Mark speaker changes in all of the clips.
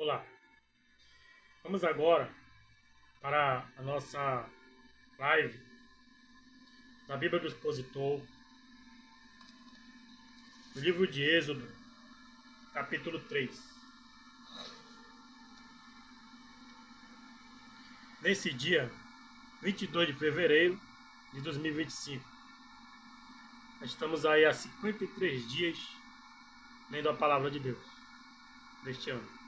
Speaker 1: Olá, vamos agora para a nossa live da Bíblia do Expositor, no livro de Êxodo, capítulo 3. Nesse dia, 22 de fevereiro de 2025, nós estamos aí há 53 dias lendo a palavra de Deus deste ano.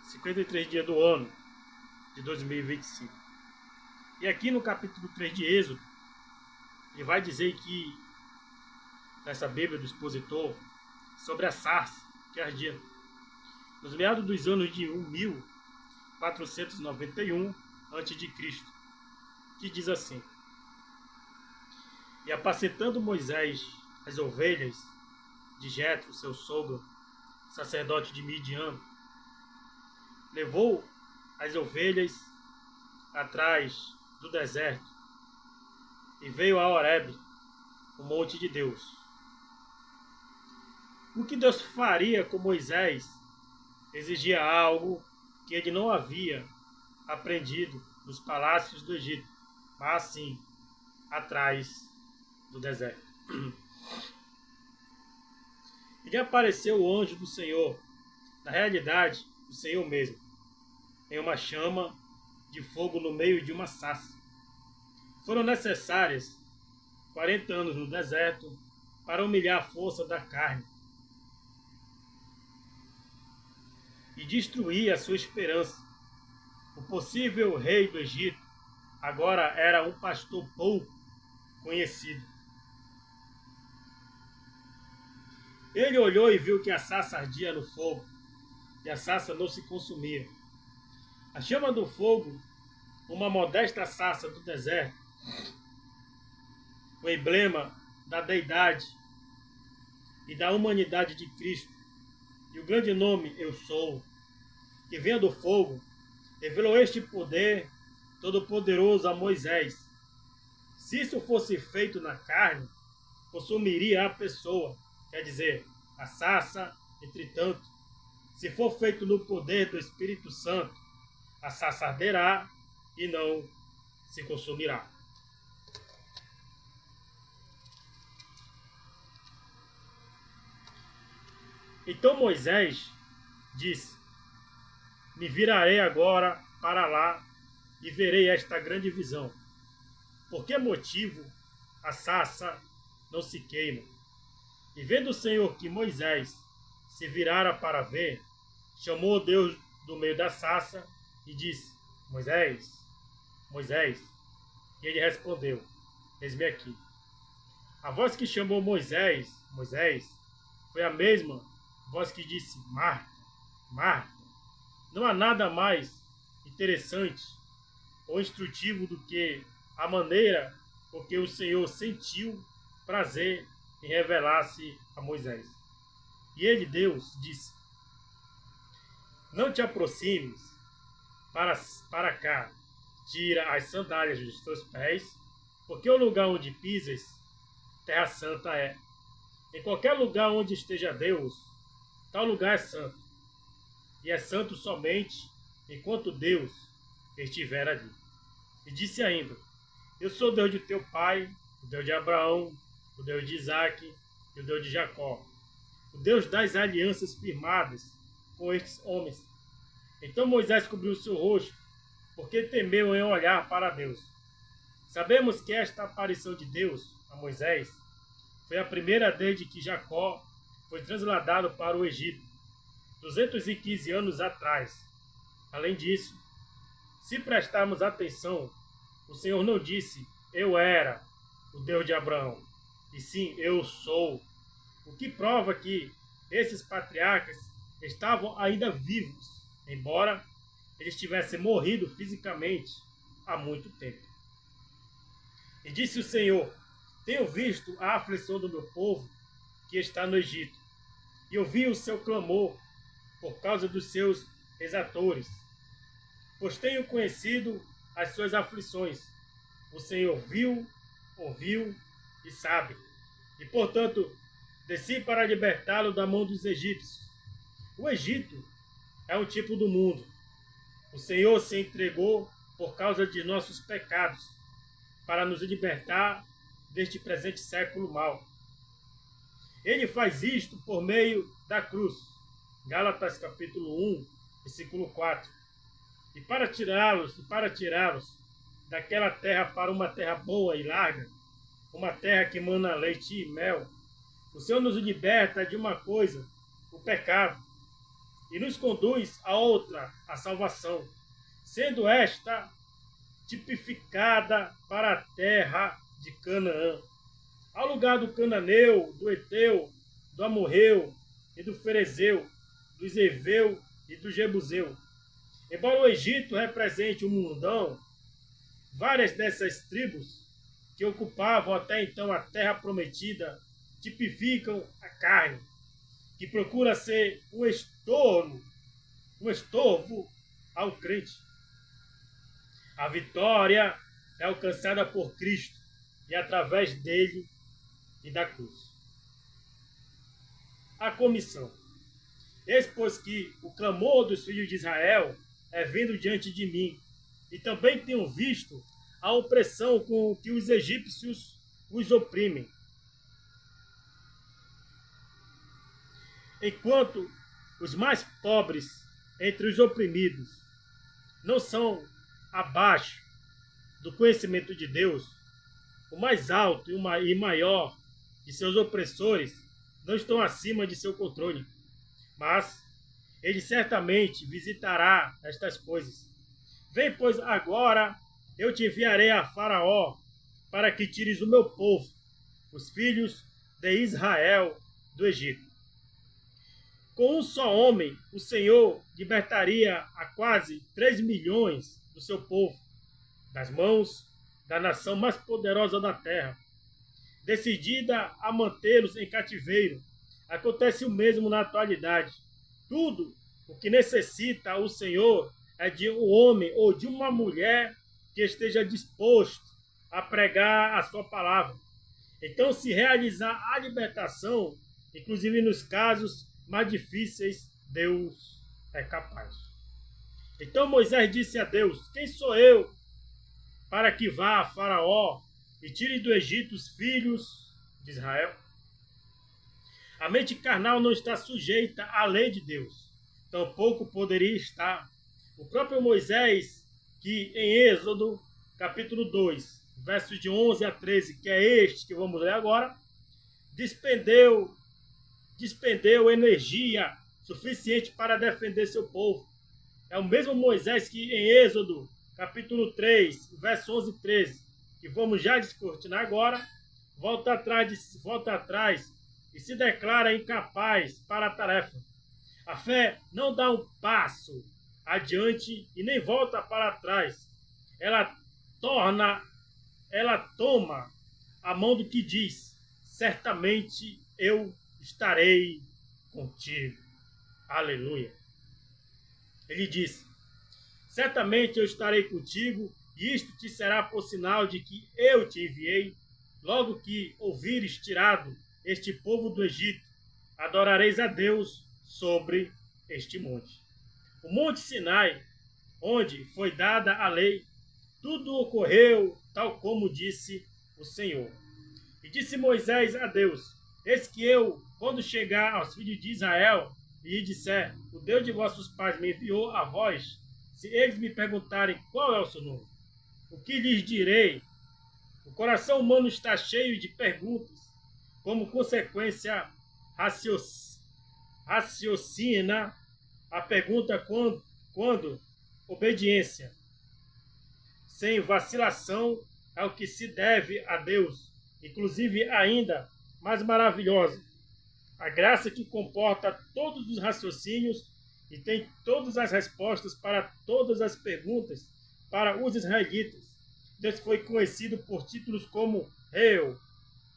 Speaker 1: 53 dias do ano de 2025. E aqui no capítulo 3 de Êxodo, ele vai dizer que, nessa Bíblia do Expositor, sobre a sarça que ardia nos meados dos anos de 1491 a.C., que diz assim: E apacentando Moisés as ovelhas de Jetro, seu sogro, sacerdote de Midian, levou as ovelhas atrás do deserto e veio a Horebe, o monte de Deus. O que Deus faria com Moisés exigia algo que ele não havia aprendido nos palácios do Egito, mas sim atrás do deserto. E lhe apareceu o anjo do Senhor, na realidade, o Senhor mesmo, em uma chama de fogo no meio de uma sarça. Foram necessárias 40 anos no deserto para humilhar a força da carne e destruir a sua esperança. O possível rei do Egito agora era um pastor pouco conhecido. Ele olhou e viu que a sarça ardia no fogo, e a sarça não se consumia. A chama do fogo, uma modesta sarça do deserto, o emblema da deidade e da humanidade de Cristo, e o grande nome Eu Sou, que vinha do fogo, revelou este poder todo-poderoso a Moisés. Se isso fosse feito na carne, consumiria a pessoa, quer dizer, a sarça. Entretanto, se for feito no poder do Espírito Santo, a sarça arderá e não se consumirá. Então Moisés disse: Me virarei agora para lá e verei esta grande visão. Por que motivo a sarça não se queima? E vendo o Senhor que Moisés se virara para ver, chamou Deus do meio da sarça e disse: Moisés, Moisés. E ele respondeu: Eis-me aqui. A voz que chamou Moisés, Moisés, foi a mesma voz que disse: Marta, Marta. Não há nada mais interessante ou instrutivo do que a maneira com que o Senhor sentiu prazer em revelar-se a Moisés. E ele, Deus, disse: Não te aproximes para cá, tira as sandálias dos teus pés, porque o lugar onde pisas, terra santa é. Em qualquer lugar onde esteja Deus, tal lugar é santo. E é santo somente enquanto Deus estiver ali. E disse ainda: Eu sou o Deus de teu pai, o Deus de Abraão, o Deus de Isaque e o Deus de Jacó, o Deus das alianças firmadas com estes homens. Então Moisés cobriu o seu rosto, porque temeu em olhar para Deus. Sabemos que esta aparição de Deus a Moisés foi a primeira desde que Jacó foi trasladado para o Egito, 215 anos atrás. Além disso, se prestarmos atenção, o Senhor não disse: Eu era o Deus de Abraão, e sim, Eu sou. O que prova que esses patriarcas estavam ainda vivos, embora eles tivessem morrido fisicamente há muito tempo. E disse o Senhor: Tenho visto a aflição do meu povo que está no Egito, e ouvi o seu clamor por causa dos seus exatores, pois tenho conhecido as suas aflições. O Senhor viu, ouviu e sabe. E, portanto, desci para libertá-lo da mão dos egípcios. O Egito é um tipo do mundo. O Senhor se entregou por causa de nossos pecados, para nos libertar deste presente século mau. Ele faz isto por meio da cruz. Gálatas capítulo 1, versículo 4. E para tirá-los daquela terra para uma terra boa e larga, uma terra que mana leite e mel, o Senhor nos liberta de uma coisa, o pecado, e nos conduz a outra, a salvação, sendo esta tipificada para a terra de Canaã, ao lugar do cananeu, do Eteu, do Amorreu e do Ferezeu, do Zeveu e do Jebuseu. Embora o Egito represente o mundão, várias dessas tribos que ocupavam até então a terra prometida tipificam a carne, que procura ser um estorvo ao crente. A vitória é alcançada por Cristo e através dele e da cruz. A comissão. Eis, pois, que o clamor dos filhos de Israel é vindo diante de mim, e também tenho visto a opressão com que os egípcios os oprimem. Enquanto os mais pobres entre os oprimidos não são abaixo do conhecimento de Deus, o mais alto e maior de seus opressores não estão acima de seu controle. Mas ele certamente visitará estas coisas. Vem, pois, agora eu te enviarei a Faraó, para que tires o meu povo, os filhos de Israel, do Egito. Com um só homem, o Senhor libertaria a quase 3 milhões do seu povo, das mãos da nação mais poderosa da terra, decidida a mantê-los em cativeiro. Acontece o mesmo na atualidade. Tudo o que necessita o Senhor é de um homem ou de uma mulher que esteja disposto a pregar a sua palavra. Então, se realizar a libertação, inclusive nos casos mais difíceis, Deus é capaz. Então Moisés disse a Deus: quem sou eu para que vá a Faraó e tire do Egito os filhos de Israel? A mente carnal não está sujeita à lei de Deus, tampouco poderia estar. O próprio Moisés, que em Êxodo capítulo 2, versos de 11 a 13, que é este que vamos ler agora, despendeu energia suficiente para defender seu povo. É o mesmo Moisés que em Êxodo capítulo 3, verso 11 e 13, que vamos já descortinar agora, volta atrás e se declara incapaz para a tarefa. A fé não dá um passo adiante e nem volta para trás. Ela toma a mão do que diz: certamente eu estarei contigo. Aleluia. Ele diz: certamente eu estarei contigo, e isto te será por sinal de que eu te enviei. Logo que ouvires tirado este povo do Egito, adorareis a Deus sobre este monte. O monte Sinai, onde foi dada a lei, tudo ocorreu tal como disse o Senhor. E disse Moisés a Deus: eis que eu, quando chegar aos filhos de Israel, e disser: o Deus de vossos pais me enviou a vós, se eles me perguntarem qual é o seu nome, o que lhes direi? O coração humano está cheio de perguntas. Como consequência, raciocina a pergunta quando obediência, sem vacilação, é o que se deve a Deus, inclusive ainda mais maravilhosa. A graça que comporta todos os raciocínios e tem todas as respostas para todas as perguntas para os israelitas. Deus foi conhecido por títulos como Eu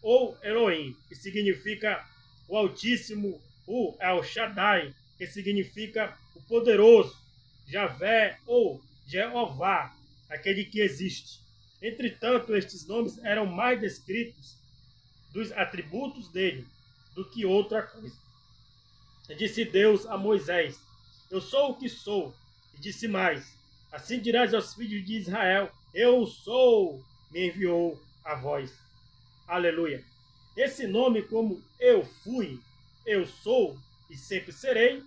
Speaker 1: ou Elohim, que significa o Altíssimo, o El Shaddai, que significa o Poderoso, Javé ou Jeová, aquele que existe. Entretanto, estes nomes eram mais descritos dos atributos dele do que outra coisa. Disse Deus a Moisés: eu sou o que sou. E disse mais: assim dirás aos filhos de Israel: eu sou, me enviou a vós. Aleluia. Esse nome, como eu fui, eu sou e sempre serei,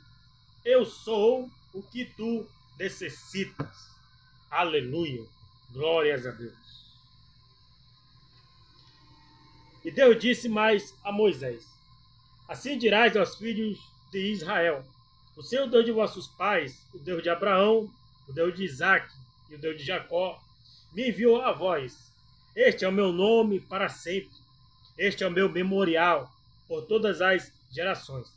Speaker 1: eu sou o que tu necessitas. Aleluia. Glórias a Deus. E Deus disse mais a Moisés: assim dirás aos filhos de Israel: o Senhor, Deus de vossos pais, o Deus de Abraão, o Deus de Isaque e o Deus de Jacó, me enviou a vós. Este é o meu nome para sempre. Este é o meu memorial por todas as gerações.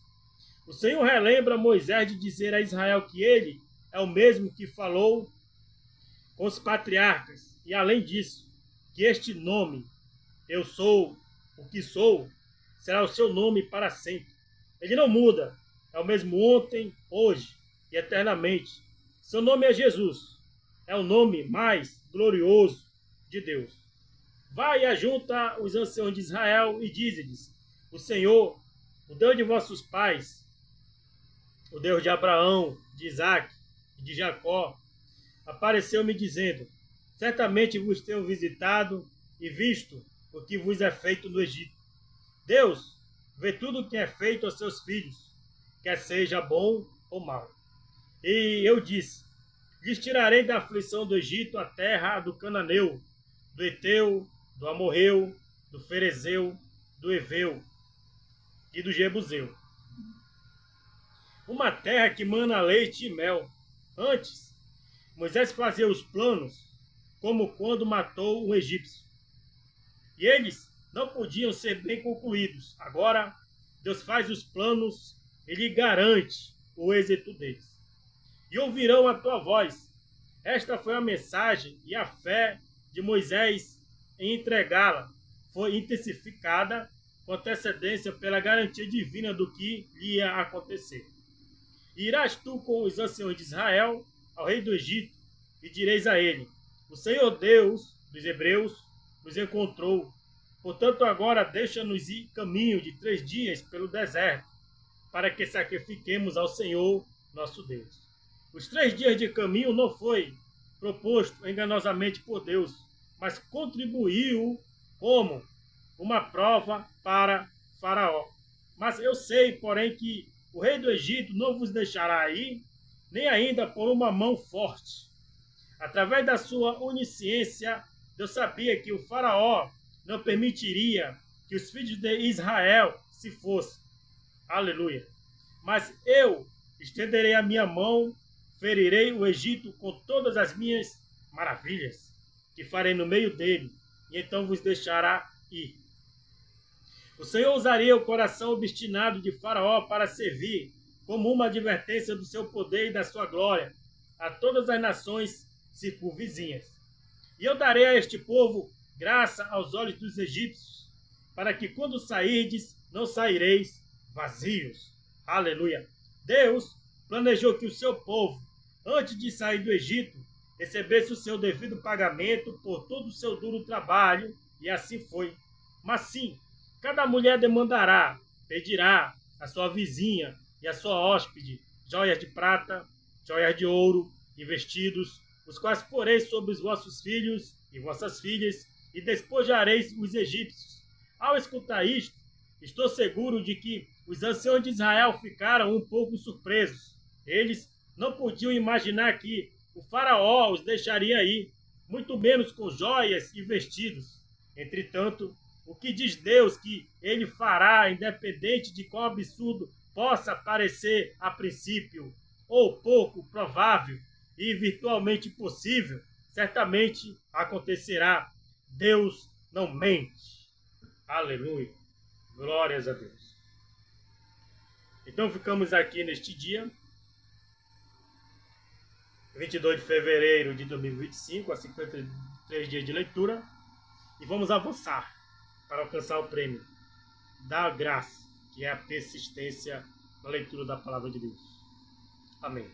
Speaker 1: O Senhor relembra Moisés de dizer a Israel que ele é o mesmo que falou com os patriarcas. E além disso, que este nome, eu sou o que sou, será o seu nome para sempre. Ele não muda. É o mesmo ontem, hoje e eternamente. Seu nome é Jesus. É o nome mais glorioso de Deus. Vai e ajunta os anciãos de Israel e dize-lhes: o Senhor, o Deus de vossos pais, o Deus de Abraão, de Isaque e de Jacó, apareceu-me dizendo: certamente vos tenho visitado e visto o que vos é feito no Egito. Deus vê tudo o que é feito aos seus filhos, quer seja bom ou mal. E eu disse: lhes tirarei da aflição do Egito a terra do Cananeu, do Eteu, do Amorreu, do Ferezeu, do Eveu e do Jebuseu. Uma terra que mana leite e mel. Antes, Moisés fazia os planos como quando matou um egípcio. E eles não podiam ser bem concluídos. Agora, Deus faz os planos e lhe garante o êxito deles. E ouvirão a tua voz. Esta foi a mensagem e a fé de Moisés em entregá-la. Foi intensificada com antecedência pela garantia divina do que lhe ia acontecer. E irás tu com os anciãos de Israel ao rei do Egito e direis a ele: o Senhor Deus dos Hebreus nos encontrou. Portanto, agora deixa-nos ir caminho de 3 dias pelo deserto, para que sacrifiquemos ao Senhor nosso Deus. Os 3 dias de caminho não foi proposto enganosamente por Deus, mas contribuiu como uma prova para Faraó. Mas eu sei, porém, que o rei do Egito não vos deixará ir, nem ainda por uma mão forte. Através da sua onisciência, Deus sabia que o Faraó não permitiria que os filhos de Israel se fossem. Aleluia. Mas eu estenderei a minha mão, ferirei o Egito com todas as minhas maravilhas, que farei no meio dele, e então vos deixará ir. O Senhor usaria o coração obstinado de Faraó para servir como uma advertência do seu poder e da sua glória a todas as nações circunvizinhas. E eu darei a este povo graça aos olhos dos egípcios, para que quando sairdes, não saireis vazios. Aleluia. Deus planejou que o seu povo, antes de sair do Egito, recebesse o seu devido pagamento por todo o seu duro trabalho, e assim foi. Mas sim, cada mulher demandará, pedirá à sua vizinha e à sua hóspede joias de prata, joias de ouro e vestidos, os quais poreis sobre os vossos filhos e vossas filhas, e despojareis os egípcios. Ao escutar isto, estou seguro de que os anciãos de Israel ficaram um pouco surpresos. Eles não podiam imaginar que o faraó os deixaria ir, muito menos com joias e vestidos. Entretanto, o que diz Deus que ele fará, independente de qual absurdo possa parecer a princípio, ou pouco provável e virtualmente possível, certamente acontecerá. Deus não mente. Aleluia. Glórias a Deus. Então ficamos aqui neste dia, 22 de fevereiro de 2025, a 53 dias de leitura, e vamos avançar para alcançar o prêmio da graça, que é a persistência na leitura da palavra de Deus. Amém.